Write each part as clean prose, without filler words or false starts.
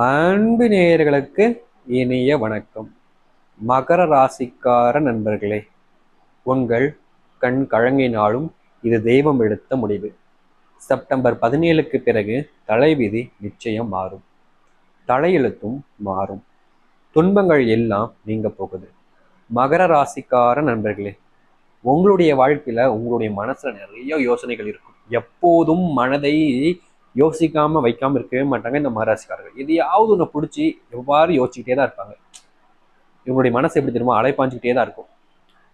அன்பு நேயர்களுக்கு இனிய வணக்கம். மகர ராசிக்கார நண்பர்களே, உங்கள் கண் கலங்கினாலும் இது தெய்வம் எடுத்த முடிவு. செப்டம்பர் 17க்கு பிறகு தலைவிதி நிச்சயம் மாறும், தலையெழுத்தும் மாறும், துன்பங்கள் எல்லாம் நீங்க போகுது. மகர ராசிக்கார நண்பர்களே, உங்களுடைய வாழ்க்கையில உங்களுடைய மனசுல நிறைய யோசனைகள் இருக்கும். எப்போதும் மனதை யோசிக்காம வைக்காம இருக்கவே மாட்டாங்க இந்த மகராசிக்காரர்கள். எதையாவது ஒன்று பிடிச்சி எவ்வாறு யோசிச்சுக்கிட்டே தான் இருப்பாங்க. இவங்களுடைய மனசு எப்படி தெரியுமா, அலைப்பாஞ்சிக்கிட்டே தான் இருக்கும்.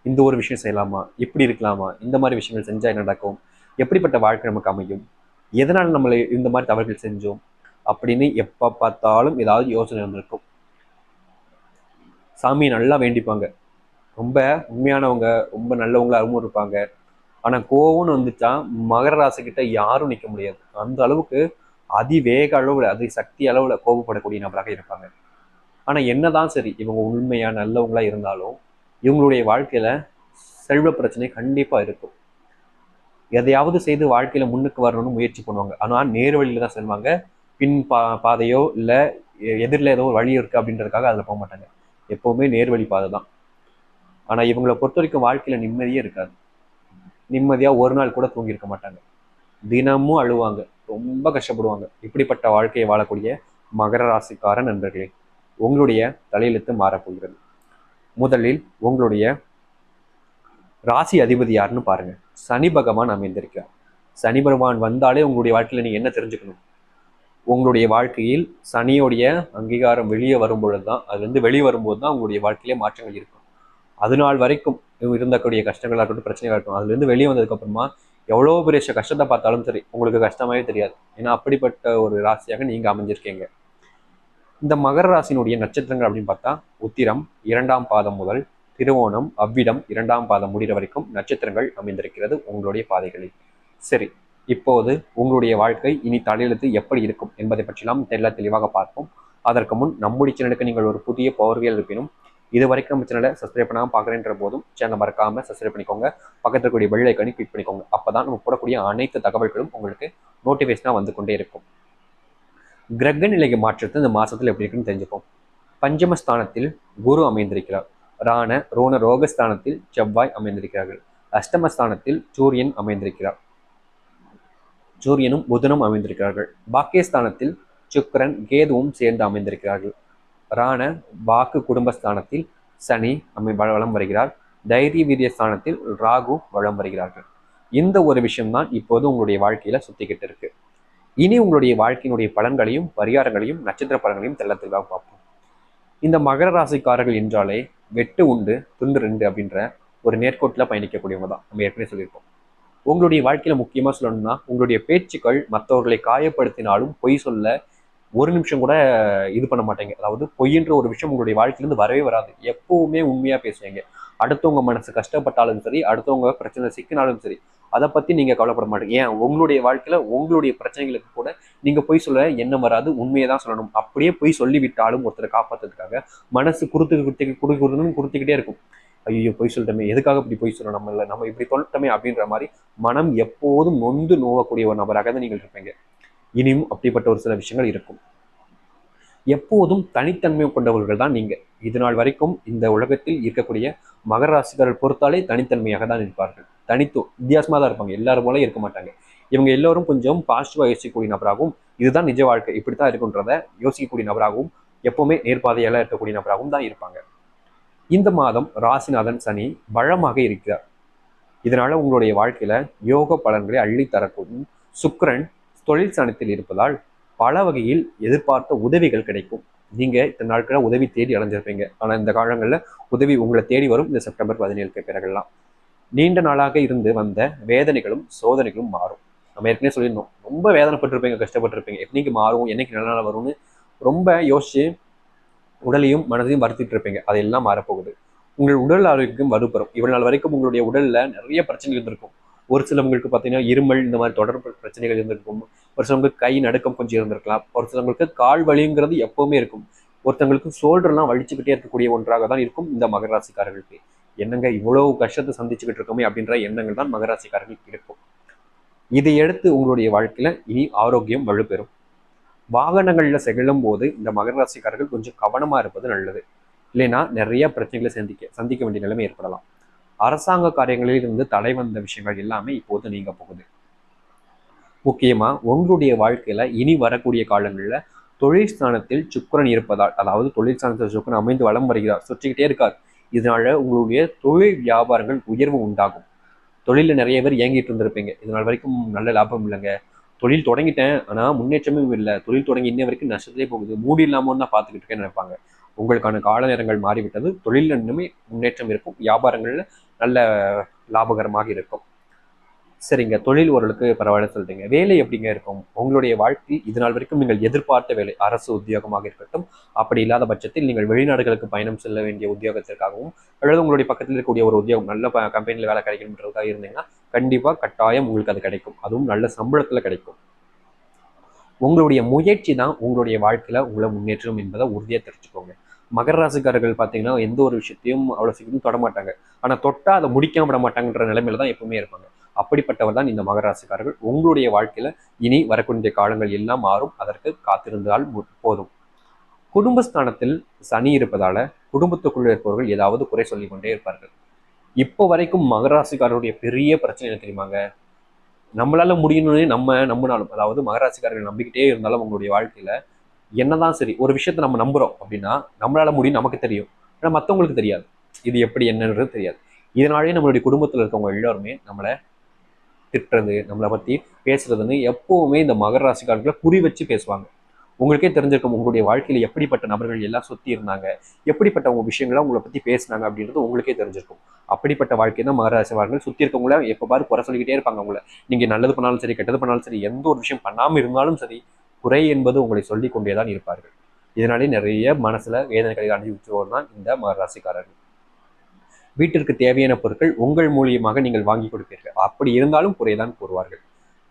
இந்த ஒரு விஷயம் செய்யலாமா, இப்படி இருக்கலாமா, இந்த மாதிரி விஷயங்கள் செஞ்சா என்ன நடக்கும், எப்படிப்பட்ட வாழ்க்கை நமக்கு அமையும், எதனால் நம்மளை இந்த மாதிரி தவறுகள் செஞ்சோம் அப்படின்னு எப்ப பார்த்தாலும் ஏதாவது யோசனை இருந்திருக்கும். சாமியை நல்லா வேண்டிப்பாங்க, ரொம்ப உண்மையானவங்க, ரொம்ப நல்லவங்களா அருமும் இருப்பாங்க. ஆனா கோவம்னு வந்துச்சா மகர ராசி கிட்ட யாரும் நிற்க முடியாது. அந்த அளவுக்கு அதிவேக அளவுல, அதி சக்தி அளவுல கோபப்படக்கூடிய நபராக இருப்பாங்க. ஆனா என்னதான் சரி, இவங்க உண்மையா நல்லவங்களா இருந்தாலும் இவங்களுடைய வாழ்க்கையில செல்வ பிரச்சனை கண்டிப்பா இருக்கும். எதையாவது செய்து வாழ்க்கையில முன்னுக்கு வரணும்னு முயற்சி பண்ணுவாங்க. ஆனா நேர் வழியில தான் செல்வாங்க. பின் பாதையோ இல்ல எதிரில் ஏதோ ஒரு வழி இருக்கு அப்படின்றதுக்காக அதுல போக மாட்டாங்க. எப்பவுமே நேர்வழி பாதை தான். ஆனா இவங்களை பொறுத்த வரைக்கும் வாழ்க்கையில நிம்மதியே இருக்காது. நிம்மதியா ஒரு நாள் கூட தூங்கி இருக்க மாட்டாங்க. தினமும் அழுவாங்க, ரொம்ப கஷ்டப்படுவாங்க. இப்படிப்பட்ட வாழ்க்கையை வாழக்கூடிய மகர ராசிக்கார நண்பர்களே, உங்களுடைய தலையெழுத்து மாறப்போகிறது. முதலில் உங்களுடைய ராசி அதிபதி யாருன்னு பாருங்க. சனி பகவான் அமைந்திருக்கிறார். சனி பகவான் வந்தாலே உங்களுடைய வாழ்க்கையில நீங்க என்ன தெரிஞ்சுக்கணும், உங்களுடைய வாழ்க்கையில் சனியோடைய அங்கீகாரம் வெளியே வரும் பொழுதுதான், அதுல இருந்து வெளியே வரும்போது தான் உங்களுடைய வாழ்க்கையிலே மாற்றங்கள் இருக்கும். அது நாள் வரைக்கும் இருந்தக்கூடிய கஷ்டங்களாக இருக்கட்டும், பிரச்சனைகளாக இருக்கட்டும், அதுல இருந்து வெளியே வந்ததுக்கு அப்புறமா எவ்வளோ பெரிய கஷ்டத்தை பார்த்தாலும் சரி உங்களுக்கு கஷ்டமாவே தெரியாது. ஏன்னா அப்படிப்பட்ட ஒரு ராசியாக நீங்க அமைஞ்சிருக்கீங்க. இந்த மகர ராசியினுடைய நட்சத்திரங்கள் அப்படின்னு பார்த்தா உத்திரம் 2ஆம் பாதம் முதல் திருவோணம் அவ்விடம் 2ஆம் பாதம் முடிகிற வரைக்கும் நட்சத்திரங்கள் அமைந்திருக்கிறது உங்களுடைய பாதைகளில். சரி, இப்போது உங்களுடைய வாழ்க்கை இனி தலையெழுத்து எப்படி இருக்கும் என்பதை பற்றிலாம் தெளிவாக பார்ப்போம். அதற்கு முன் நம்முடைய சேனலுக்கு நீங்கள் ஒரு புதிய பவர்வியல் இருப்பினும் இது வரைக்கும் நம்ம சேனலை சப்ஸ்கிரைப் பண்ணாமல் பார்க்குறேன்ற போதும் சேனல் மறக்காம சப்ஸ்கிரைப் பண்ணிக்கோங்க. பக்கத்தில் கூடிய பெல் ஐக்கானை கிளிக் பண்ணிக்கோங்க. அப்பதான் நம்ம போடக்கூடிய அனைத்து தகவல்களும் உங்களுக்கு நோட்டிஃபிகேஷனாக வந்து கொண்டே இருக்கும். கிரக நிலைக்கு மாற்றத்தை இந்த மாசத்துல எப்படி இருக்குன்னு தெரிஞ்சுப்போம். பஞ்சமஸ்தானத்தில் குரு அமைந்திருக்கிறார். ரோண ரோகஸ்தானத்தில் செவ்வாய் அமைந்திருக்கிறார்கள். அஷ்டமஸ்தானத்தில் சூரியன் அமைந்திருக்கிறார். சூரியனும் புதனும் அமைந்திருக்கிறார்கள். பாக்கியஸ்தானத்தில் சுக்கிரன் கேதுவும் சேர்ந்து அமைந்திருக்கிறார்கள். ராண வாக்கு குடும்பஸ்தானத்தில் சனி வளம் வருகிறார். தைரிய வீரிய ஸ்தானத்தில் ராகு வளம் வருகிறார்கள். இந்த ஒரு விஷயம்தான் இப்போது உங்களுடைய வாழ்க்கையில சுத்திக்கிட்டு இருக்கு. இனி உங்களுடைய வாழ்க்கையினுடைய பலன்களையும் பரிகாரங்களையும் நட்சத்திர பலன்களையும் தெளிவாக பார்ப்போம். இந்த மகர ராசிக்காரர்கள் என்றாலே வெட்டு உண்டு துண்டு ரெண்டு அப்படின்ற ஒரு நேர்கோட்டில் பயணிக்கக்கூடியவங்க தான். நம்ம ஏற்கனவே சொல்லியிருப்போம். உங்களுடைய வாழ்க்கையில முக்கியமா சொல்லணும்னா உங்களுடைய பேச்சுக்கள் மற்றவர்களை காயப்படுத்தினாலும் பொய் சொல்ல ஒரு நிமிஷம் கூட இது பண்ண மாட்டேங்க. அதாவது பொய்ன்ற ஒரு விஷயம் உங்களுடைய வாழ்க்கையிலிருந்து வரவே வராது. எப்பவுமே உண்மையா பேசுவீங்க. அடுத்தவங்க மனசு கஷ்டப்பட்டாலும் சரி, அடுத்தவங்க பிரச்சனை சிக்கினாலும் சரி, அதை பத்தி நீங்க கவலைப்பட மாட்டீங்க. ஏன், உங்களுடைய வாழ்க்கையில உங்களுடைய பிரச்சனைகளுக்கு கூட நீங்க பொய் சொல்ல எண்ணம் வராது. உண்மையை தான் சொல்லணும். அப்படியே பொய் சொல்லிவிட்டாலும் ஒருத்தரை காப்பாத்துறதுக்காக மனசு குடுத்துக்கிட்டே இருக்கும். ஐயோ பொய் சொல்லிட்டோமே, எதுக்காக இப்படி பொய் சொல்லணும், நம்ம இப்படி சொல்லிட்டோமே அப்படின்ற மாதிரி மனம் எப்போதும் நொந்து நோவக்கூடிய ஒரு நபராக தான் நீங்கள் இருப்பீங்க. இனியும் அப்படிப்பட்ட ஒரு சில விஷயங்கள் இருக்கும். எப்போதும் தனித்தன்மை கொண்டவர்கள் தான் நீங்க. இது நாள் வரைக்கும் இந்த உலகத்தில் இருக்கக்கூடிய மகர ராசிக்காரர்கள் பொறுத்தாலே தனித்தன்மையாக தான் இருப்பார்கள். வித்தியாசமா தான் இருப்பாங்க. எல்லாரும் போல இருக்க மாட்டாங்க. இவங்க எல்லோரும் கொஞ்சம் பாசிட்டிவா யோசிக்கக்கூடிய நபராகவும், இதுதான் நிஜ வாழ்க்கை, இப்படித்தான் இருக்குன்றத யோசிக்கக்கூடிய நபராகவும், எப்பவுமே நேர்பாதையால இருக்கக்கூடிய நபராகவும் தான் இருப்பாங்க. இந்த மாதம் ராசிநாதன் சனி பலமாக இருக்கிறார். இதனால உங்களுடைய வாழ்க்கையில யோக பலன்களை அள்ளி தரக்கூடும். சுக்கிரன் தொழில் ஸ்தானத்தில் இருப்பதால் பல வகையில் எதிர்பார்த்த உதவிகள் கிடைக்கும். நீங்க இத்தனை நாட்கள உதவி தேடி அடைஞ்சிருப்பீங்க. ஆனா இந்த காலங்களில் உதவி உங்களை தேடி வரும். இந்த செப்டம்பர் 17க்கு பிறகுலாம் நீண்ட நாளாக இருந்து வந்த வேதனைகளும் சோதனைகளும் மாறும். நம்ம ஏற்கனவே சொல்லியிருந்தோம், ரொம்ப வேதனைப்பட்டிருப்பீங்க, கஷ்டப்பட்டிருப்பீங்க. என்னைக்கு மாறும், என்னைக்கு நல்ல நாள் வரும்னு ரொம்ப யோசிச்சு உடலையும் மனதையும் வருத்திட்டு இருப்பீங்க. அதெல்லாம் மாறப்போகுது. உங்கள் உடல் ஆரோக்கியம் வலுப்பெறும். இவ்வளவு நாள் வரைக்கும் உங்களுடைய உடல்ல நிறைய பிரச்சனைகள் இருந்திருக்கும். ஒரு சிலவங்களுக்கு பார்த்தீங்கன்னா இருமல், இந்த மாதிரி தொடர்பு பிரச்சனைகள் இருந்திருக்கும். ஒரு சிலவங்களுக்கு கை நடுக்கம் கொஞ்சம் இருந்திருக்கலாம். ஒரு சிலவங்களுக்கு கால் வலிங்கிறது எப்பவுமே இருக்கும். ஒருத்தவங்களுக்கு ஷோல்டர்லாம் வலிச்சுக்கிட்டே இருக்கக்கூடிய ஒன்றாக தான் இருக்கும் இந்த மகர ராசிக்காரர்களுக்கு. என்னங்க இவ்வளவு கஷ்டத்தை சந்திச்சுக்கிட்டு இருக்கோமே அப்படின்ற எண்ணங்கள் தான் மகராசிக்காரர்களுக்கு இருக்கும். இதை எடுத்து உங்களுடைய வாழ்க்கையில இனி ஆரோக்கியம் வலுப்பெறும். வாகனங்கள்ல செல்லும் போது இந்த மகர ராசிக்காரர்கள் கொஞ்சம் கவனமா இருப்பது நல்லது. இல்லைன்னா நிறைய பிரச்சனைகளை சந்திக்க வேண்டிய நிலைமை ஏற்படலாம். அரசாங்க காரியங்களில் இருந்து தடை வந்த விஷயங்கள் எல்லாமே இப்போது நீங்க போகுது. முக்கியமா உங்களுடைய வாழ்க்கையில இனி வரக்கூடிய காலங்களில் தொழில் ஸ்தானத்தில் சுக்கிரன் இருப்பதால், அதாவது தொழில் ஸ்தானத்தில் சுக்கிரன் அமைந்து வலம் வருகிறார், சுற்றிக்கிட்டே இருக்கார். இதனால உங்களுடைய தொழில் வியாபாரங்கள் உயர்வு உண்டாகும். தொழிலில் நிறைய பேர் ஏங்கிட்டு இருந்திருப்பீங்க, இதனால் வரைக்கும் நல்ல லாபம் இல்லைங்க, தொழில் தொடங்கிட்டேன் ஆனா முன்னேற்றமே இல்லை, தொழில் தொடங்கி இன்ன வரைக்கும் நஷ்டத்திலே போகுது, மூடி இல்லாமல் தான் பார்த்துக்கிட்டு இருக்கேன்னு நினைப்பாங்க. உங்களுக்கான கால நேரங்கள் மாறிவிட்டது. தொழிலில் இன்னுமே முன்னேற்றம் இருக்கும், வியாபாரங்கள்ல நல்ல லாபகரமாக இருக்கும். சரிங்க, தொழில் ஓரளவுக்கு பரவாயில்ல சொல்றீங்க. வேலை எப்படிங்க இருக்கும்? உங்களுடைய வாழ்க்கை இது நாள் வரைக்கும் நீங்கள் எதிர்பார்த்த வேலை, அரசு உத்தியோகமாக இருக்கட்டும், அப்படி இல்லாத பட்சத்தில் நீங்கள் வெளிநாடுகளுக்கு பயணம் செல்ல வேண்டிய உத்தியோகத்திற்காகவும், அல்லது உங்களுடைய பக்கத்தில் இருக்கக்கூடிய ஒரு உத்தியோகம் நல்ல கம்பெனியில் வேலை கிடைக்கணுன்றதுக்காக இருந்தீங்கன்னா கண்டிப்பாக கட்டாயம் உங்களுக்கு அது கிடைக்கும். அதுவும் நல்ல சம்பளத்தில் கிடைக்கும். உங்களுடைய முயற்சி தான் உங்களுடைய வாழ்க்கையில உங்களை முன்னேற்றம் என்பதை உறுதியாக தெரிஞ்சுக்கோங்க. மகர ராசிக்காரர்கள் பார்த்தீங்கன்னா எந்த ஒரு விஷயத்தையும் அவ்வளோ சீக்கிரம் தொட மாட்டாங்க. ஆனால் தொட்டா அதை முடிக்காம விட மாட்டாங்கன்ற நிலைமையில தான் எப்பவுமே இருப்பாங்க. அப்படிப்பட்டவர் தான் இந்த மகர ராசிக்காரர்கள். உங்களுடைய வாழ்க்கையில இனி வரக்கூடிய காலங்கள் எல்லாம் மாறும். அதற்கு காத்திருந்தால் போதும். குடும்பஸ்தானத்தில் சனி இருப்பதால குடும்பத்துக்குள்ள இருப்பவர்கள் ஏதாவது குறை சொல்லிக் கொண்டே இருப்பார்கள். இப்போ வரைக்கும் மகர ராசிக்காரருடைய பெரிய பிரச்சனை என்ன தெரியுமாங்க? நம்மளால முடியணும்னு நம்ம நம்பினாலும், அதாவது மகராசிக்காரர்கள் நம்பிக்கிட்டே இருந்தாலும் உங்களுடைய வாழ்க்கையில என்னதான் சரி, ஒரு விஷயத்த நம்ம நம்புறோம் அப்படின்னா நம்மளால முடியும் நமக்கு தெரியும், ஆனா மற்றவங்களுக்கு தெரியாது. இது எப்படி என்னன்றது தெரியாது. இதனாலேயே நம்மளுடைய குடும்பத்தில் இருக்கவங்க எல்லாருமே நம்மளை திட்டுறது, நம்மளை பத்தி பேசுறதுன்னு எப்பவுமே இந்த மகர ராசிக்காரர்களை குறி வச்சு பேசுவாங்க. உங்களுக்கே தெரிஞ்சிருக்கும் உங்களுடைய வாழ்க்கையில எப்படிப்பட்ட நபர்கள் எல்லாம் சுத்தி இருந்தாங்க, எப்படிப்பட்ட உங்க விஷயங்களை உங்களை பத்தி பேசினாங்க அப்படின்றது உங்களுக்கே தெரிஞ்சிருக்கும். அப்படிப்பட்ட வாழ்க்கை தான் மகர ராசிக்காரர்கள். சுத்தி இருக்கவங்கள எப்ப பாரு குறை சொல்லிக்கிட்டே இருப்பாங்க. உங்களை நீங்க நல்லது பண்ணாலும் சரி, கெட்டது பண்ணாலும் சரி, எந்த ஒரு விஷயம் பண்ணாம இருந்தாலும் சரி, குறை என்பது உங்களை சொல்லிக் கொண்டேதான் இருப்பார்கள். இதனாலே நிறைய மனசுல வேதனைகளை அனுபவிச்சவர் தான் இந்த மகர ராசிக்காரர்கள். வீட்டிற்கு தேவையான பொருட்கள் உங்கள் மூலியமாக நீங்கள் வாங்கி கொடுப்பீர்கள். அப்படி இருந்தாலும் குறைதான் கூறுவார்கள்.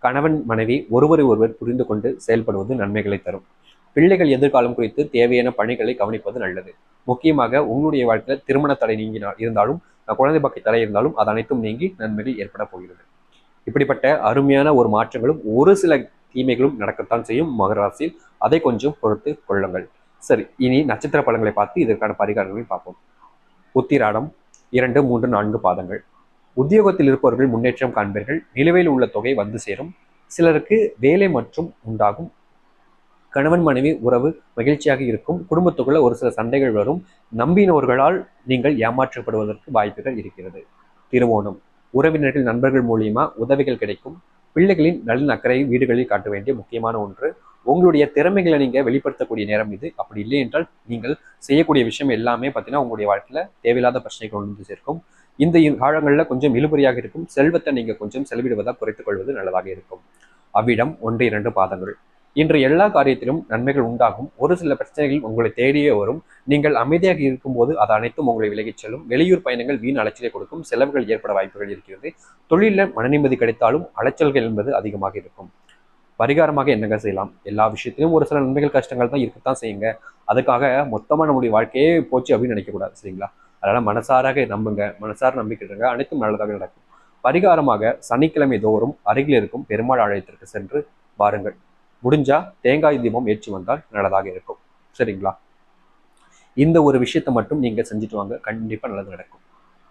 கணவன் மனைவி ஒருவரை ஒருவர் புரிந்து கொண்டு செயல்படுவது நன்மைகளை தரும். பிள்ளைகள் எதிர்காலம் குறித்து தேவையான பணிகளை கவனிப்பது நல்லது. முக்கியமாக உங்களுடைய வாழ்க்கையில் திருமண தடை நீங்கினால் இருந்தாலும், குழந்தை பாக்கிய தடை இருந்தாலும் அது அனைத்தும் நீங்கி நன்மைகள் ஏற்பட போகிறது. இப்படிப்பட்ட அருமையான ஒரு மாற்றங்களும் ஒரு சில தீமைகளும் நடக்கத்தான் செய்யும் மகர ராசியில். அதை கொஞ்சம் பொறுத்து கொள்ளுங்கள். சரி, இனி நட்சத்திர பலன்களை பார்த்து இதற்கான பரிகாரங்களை பார்ப்போம். உத்திராடம் 2, 3, 4 பாதங்கள். உத்தியோகத்தில் இருப்பவர்கள் முன்னேற்றம் காண்பீர்கள். நிலுவையில் உள்ள தொகை வந்து சேரும். சிலருக்கு வேலை மற்றும் உண்டாகும். கணவன் மனைவி உறவு மகிழ்ச்சியாக இருக்கும். குடும்பத்துக்குள்ள ஒரு சில சண்டைகள் வரும். நம்பினவர்களால் நீங்கள் ஏமாற்றப்படுவதற்கு வாய்ப்புகள் இருக்கிறது. திருவோணம், உறவினர்கள் நண்பர்கள் மூலியமா உதவிகள் கிடைக்கும். பிள்ளைகளின் நலன் அக்கறை வீடுகளில் காட்ட வேண்டிய முக்கியமான ஒன்று. உங்களுடைய திறமைகளை நீங்க வெளிப்படுத்தக்கூடிய நேரம் இது. அப்படி இல்லை என்றால் நீங்கள் செய்யக்கூடிய விஷயம் எல்லாமே பார்த்தீங்கன்னா உங்களுடைய வாழ்க்கையில தேவையில்லாத பிரச்சனைகள் வந்து சேர்க்கும். இந்த காலங்களில் கொஞ்சம் இழுபறியாக இருக்கும். செல்வத்தை நீங்க கொஞ்சம் செலவிடுவதாக குறைத்துக் கொள்வது நல்லதாக இருக்கும். அவ்விடம் 1, 2 பாதங்கள். இன்று எல்லா காரியத்திலும் நன்மைகள் உண்டாகும். ஒரு சில பிரச்சனைகள் உங்களை தேடியே வரும். நீங்கள் அமைதியாக இருக்கும்போது அது அனைத்தும் உங்களை விலகிச் செல்லும். வெளியூர் பயணங்கள் வீண் அலைச்சலை கொடுக்கும். செலவுகள் ஏற்பட வாய்ப்புகள் இருக்கிறது. தொழிலில் மனநிம்மதி கிடைத்தாலும் அலைச்சல்கள் என்பது அதிகமாக இருக்கும். பரிகாரமாக என்னங்க செய்யலாம்? எல்லா விஷயத்திலும் ஒரு சில நன்மைகள் கஷ்டங்கள் தான் இருக்கத்தான் செய்யுங்க. அதுக்காக மொத்தமாக நம்முடைய வாழ்க்கையே போச்சு அப்படின்னு நினைக்கக்கூடாது, சரிங்களா? அதனால மனசாராக நம்புங்க, மனசார நம்பிக்கிட்டுங்க, அனைத்தும் நல்லதாக நடக்கும். பரிகாரமாக சனிக்கிழமை தோறும் அருகில் இருக்கும் பெருமாள் ஆலயத்திற்கு சென்று வாருங்கள். முடிஞ்சா தேங்காய் தீபம் ஏற்றி வந்தால் நல்லதாக இருக்கும், சரிங்களா? இந்த ஒரு விஷயத்தை மட்டும் நீங்க செஞ்சுட்டு வாங்க, கண்டிப்பா நல்லது நடக்கும்.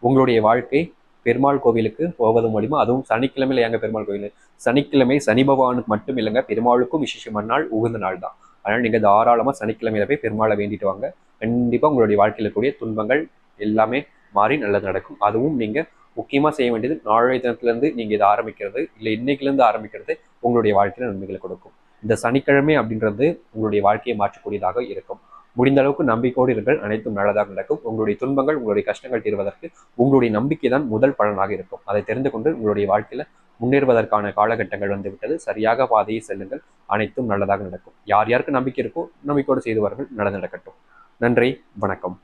உங்களுடைய வாழ்க்கை பெருமாள் கோவிலுக்கு போவது மூலியமா, அதுவும் சனிக்கிழமையில ஏங்க பெருமாள் கோவில்? சனிக்கிழமை சனி பகவானுக்கு மட்டும் இல்லைங்க, பெருமாளுக்கும் விசேஷமான நாள், உகந்த நாள் தான். அதனால நீங்க தாராளமா சனிக்கிழமையில போய் பெருமாளை வேண்டிட்டு வாங்க. கண்டிப்பா உங்களுடைய வாழ்க்கையில இருக்கக்கூடிய துன்பங்கள் எல்லாமே மாறி நல்லது நடக்கும். அதுவும் நீங்க முக்கியமா செய்ய வேண்டியது நாளைய தினத்துல இருந்து நீங்க இதை ஆரம்பிக்கிறது, இல்லை இன்னைக்குல இருந்து ஆரம்பிக்கிறது உங்களுடைய வாழ்க்கையில நன்மைகளை கொடுக்கும். இந்த சனிக்கிழமை அப்படின்றது உங்களுடைய வாழ்க்கையை மாற்றக்கூடியதாக இருக்கும். முடிந்த அளவுக்கு நம்பிக்கையோடு இருங்கள், அனைத்தும் நல்லதாக நடக்கும். உங்களுடைய துன்பங்கள், உங்களுடைய கஷ்டங்கள் தீர்வதற்கு உங்களுடைய நம்பிக்கை தான் முதல் பலனாக இருக்கும். அதை தெரிந்து கொண்டு உங்களுடைய வாழ்க்கையில முன்னேறுவதற்கான காலகட்டங்கள் வந்துவிட்டது. சரியாக பாதையை செல்லுங்கள், அனைத்தும் நல்லதாக நடக்கும். யார் யாருக்கு நம்பிக்கை இருக்கோ நம்பிக்கையோடு செய்து வாருங்கள், நல்லது நடக்கட்டும். நன்றி, வணக்கம்.